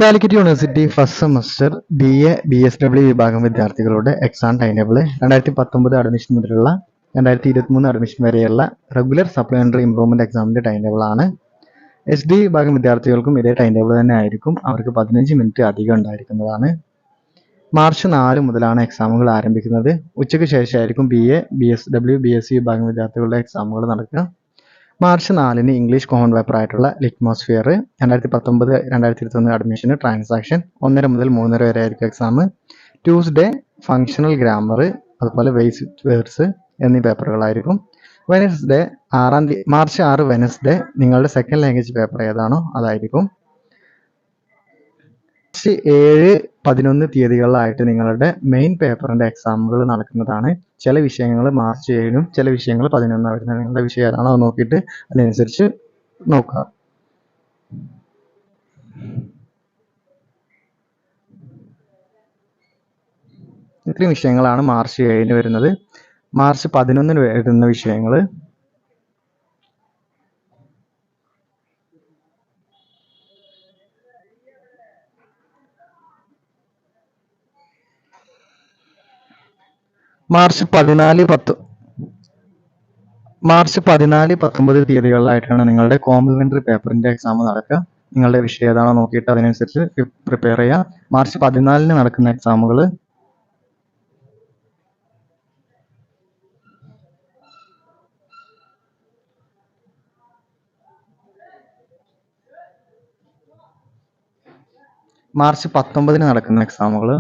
Calicut university first semester BA BSW വിഭാഗം വിദ്യാർത്ഥികളുടെ exam time table 2019 admission മുതലുള്ള 2023 അഡ്മിഷൻ വരെയുള്ള റെഗുലർ സപ്ലിമെന്ററി ഇംപ്രൂവ്മെന്റ് എക്സാമിന്റെ ടൈം ടേബിൾ ആണ്. SD വിഭാഗം വിദ്യാർത്ഥികൾക്കും ഇതേ ടൈം ടേബിൾ തന്നെ ആയിരിക്കും. അവർക്ക് 15 മിനിറ്റ് അധികം ഉണ്ടായിരിക്കുന്നതാണ്. മാർച്ച് 4 മുതലാണ് എക്സാമുകൾ ആരംഭിക്കുന്നത്. ഉച്ചയ്ക്ക് ശേഷമായിരിക്കും BA BSW BSc വിഭാഗം വിദ്യാർത്ഥികളുടെ എക്സാമുകൾ നടക്കുക. മാർച്ച് 4-ന് ഇംഗ്ലീഷ് കോമൺ പേപ്പർ ആയിട്ടുള്ള ലിറ്റ്മോസ്ഫിയർ 2019-2021 അഡ്മിഷന് ട്രാൻസാക്ഷൻ 1:30 മുതൽ 3:30 വരെ ആയിരിക്കും എക്സാം. ട്യൂസ്ഡേ ഫങ്ഷണൽ ഗ്രാമർ അതുപോലെ ബേസിക് വേർഡ്സ് എന്നീ പേപ്പറുകളായിരിക്കും. വെനസ്ഡേ മാർച്ച് 6 വെനസ്ഡേ നിങ്ങളുടെ സെക്കൻഡ് ലാംഗ്വേജ് പേപ്പർ ഏതാണോ അതായിരിക്കും. മാർച്ച് 7-11 തീയതികളിലായിട്ട് നിങ്ങളുടെ മെയിൻ പേപ്പറിന്റെ എക്സാമുകൾ നടക്കുന്നതാണ്. ചില വിഷയങ്ങൾ മാർച്ച് 7-നും ചില വിഷയങ്ങൾ 11-നും വരുന്നത്. നിങ്ങളുടെ വിഷയം ഏതാണോ അത് നോക്കിയിട്ട് അതിനനുസരിച്ച് നോക്കുക. ഇത്രയും വിഷയങ്ങളാണ് മാർച്ച് 7-ന് വരുന്നത്. മാർച്ച് 11-ന് വരുന്ന വിഷയങ്ങൾ മാർച്ച് 14-19 തീയതികളിലായിട്ടാണ് നിങ്ങളുടെ കോംപ്ലിമെന്ററി പേപ്പറിന്റെ എക്സാം നടക്കുക. നിങ്ങളുടെ വിഷയം ഏതാണോ നോക്കിയിട്ട് അതിനനുസരിച്ച് പ്രിപ്പയർ ചെയ്യുക. മാർച്ച് 14-ന് നടക്കുന്ന എക്സാമുകൾ മാർച്ച് 19-ന് നടക്കുന്ന എക്സാമുകൾ